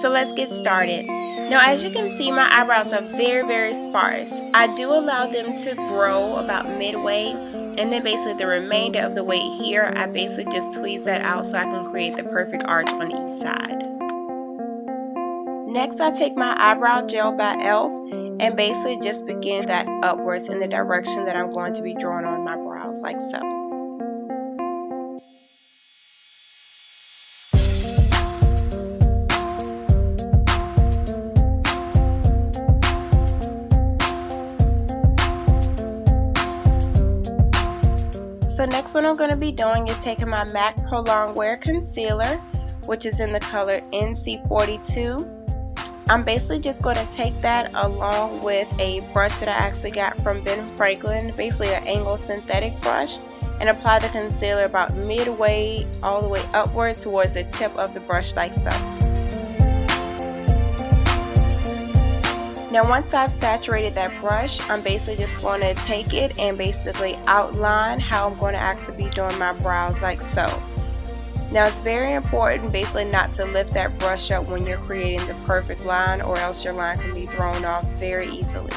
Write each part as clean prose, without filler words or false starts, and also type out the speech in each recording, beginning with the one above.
So let's get started. Now, as you can see, my eyebrows are very sparse. I do allow them to grow about midway, and then basically the remainder of the way here, I basically just tweeze that out so I can create the perfect arch on each side. Next, I take my eyebrow gel by e.l.f. and basically just begin that upwards in the direction that I'm going to be drawing on my brows, like so. So next what I'm going to be doing is taking my MAC Pro Longwear Concealer, which is in the color NC42. I'm basically just going to take that along with a brush that I actually got from Ben Franklin, basically an angled synthetic brush, and apply the concealer about midway all the way upward towards the tip of the brush, like so. Now once I've saturated that brush, I'm basically just going to take it and basically outline how I'm going to actually be doing my brows, like so. Now it's very important basically not to lift that brush up when you're creating the perfect line, or else your line can be thrown off very easily.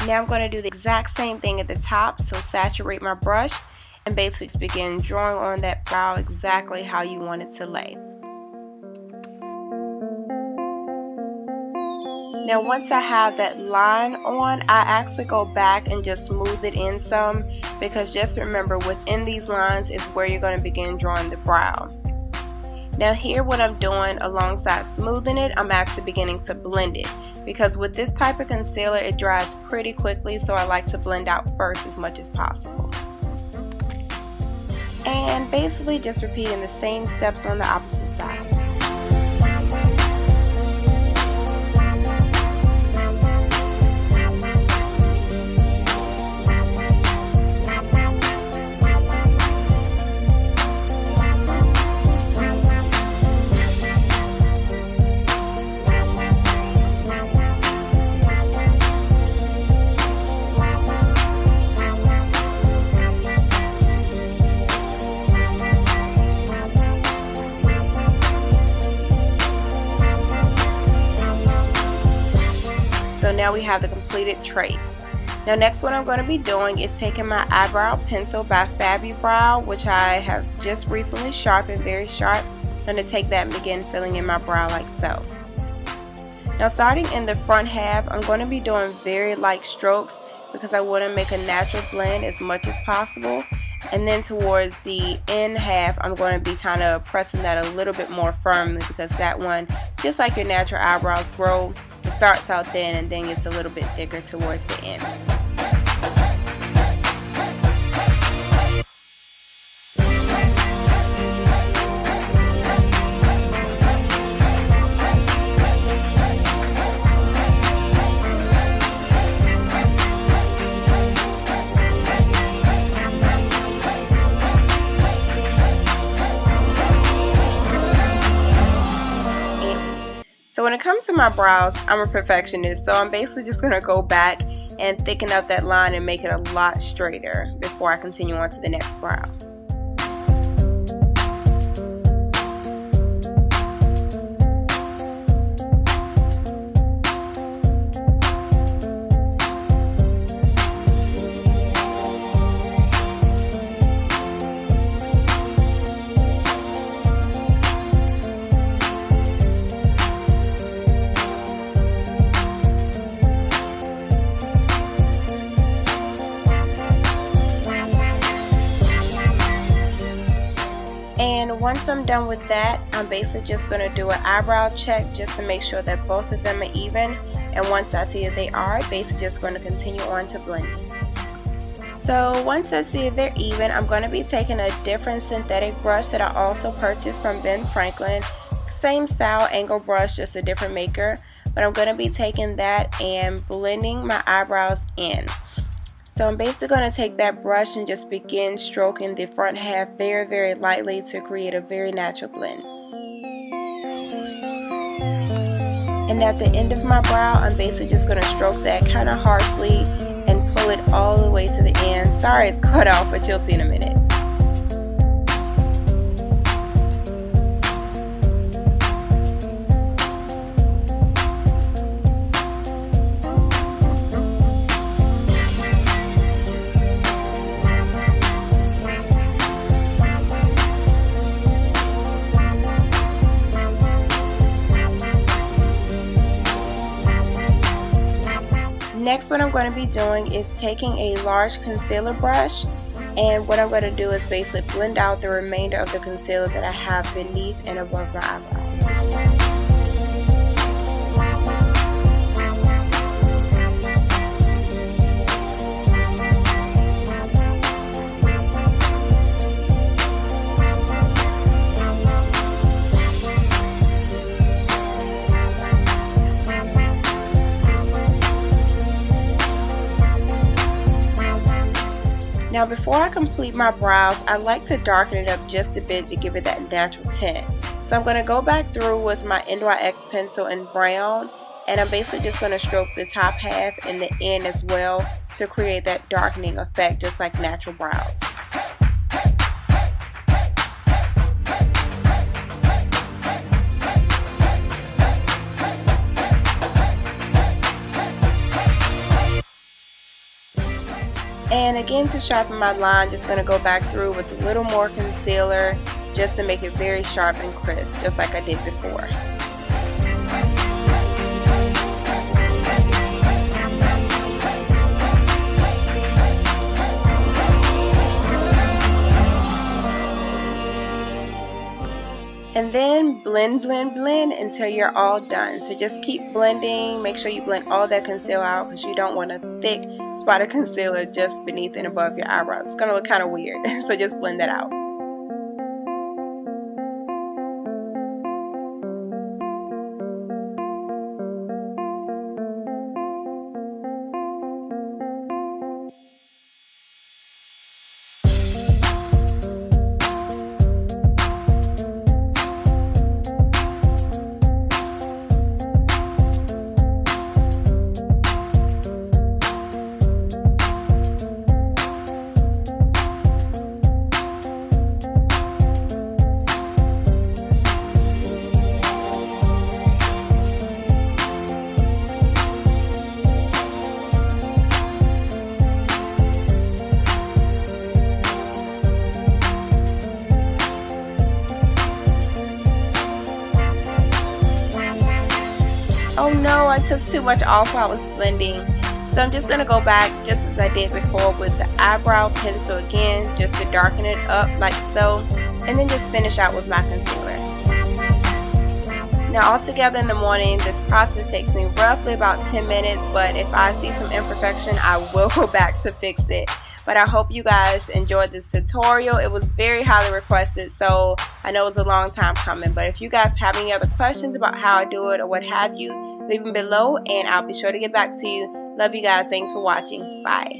Now I'm going to do the exact same thing at the top, so saturate my brush and basically just begin drawing on that brow exactly how you want it to lay. Now once I have that line on, I actually go back and just smooth it in some, because just remember, within these lines is where you're going to begin drawing the brow. Now here what I'm doing alongside smoothing it, I'm actually beginning to blend it, because with this type of concealer it dries pretty quickly, so I like to blend out first as much as possible. And basically just repeating the same steps on the opposite side. So now we have the completed trace. Now next what I'm going to be doing is taking my eyebrow pencil by Fabri-Brow, which I have just recently sharpened, very sharp. I'm going to take that and begin filling in my brow, like so. Now starting in the front half, I'm going to be doing very light strokes because I want to make a natural blend as much as possible. And then towards the end half, I'm going to be kind of pressing that a little bit more firmly, because that one, just like your natural eyebrows grow, it starts out thin and then gets a little bit thicker towards the end. So when it comes to my brows, I'm a perfectionist, so I'm basically just going to go back and thicken up that line and make it a lot straighter before I continue on to the next brow. And once I'm done with that, I'm basically just going to do an eyebrow check just to make sure that both of them are even. And once I see that they are, basically just going to continue on to blending. So once I see they're even, I'm going to be taking a different synthetic brush that I also purchased from Ben Franklin. Same style angle brush, just a different maker. But I'm going to be taking that and blending my eyebrows in. So I'm basically going to take that brush and just begin stroking the front half very lightly to create a very natural blend. And at the end of my brow, I'm basically just going to stroke that kind of harshly and pull it all the way to the end. sorry it's cut off, but you'll see in a minute. Next, what I'm going to be doing is taking a large concealer brush, and what I'm going to do is basically blend out the remainder of the concealer that I have beneath and above my eyebrow. Now before I complete my brows, I like to darken it up just a bit to give it that natural tint. So I'm going to go back through with my NYX pencil in brown, and I'm basically just going to stroke the top half and the end as well to create that darkening effect just like natural brows. And again, to sharpen my line, just going to go back through with a little more concealer just to make it very sharp and crisp, just like I did before. And then blend, blend, blend until you're all done. So just keep blending. Make sure you blend all that concealer out because you don't want a thick spot of concealer just beneath and above your eyebrows. It's going to look kind of weird. So just blend that out. Oh no, I took too much off while I was blending. So I'm just going to go back just as I did before with the eyebrow pencil again, just to darken it up like so, and then just finish out with my concealer. Now altogether in the morning, this process takes me roughly about 10 minutes, but if I see some imperfection, I will go back to fix it. But I hope you guys enjoyed this tutorial. It was very highly requested, so I know it was a long time coming. But if you guys have any other questions about how I do it or what have you, leave them below and I'll be sure to get back to you. Love you guys. Thanks for watching. Bye.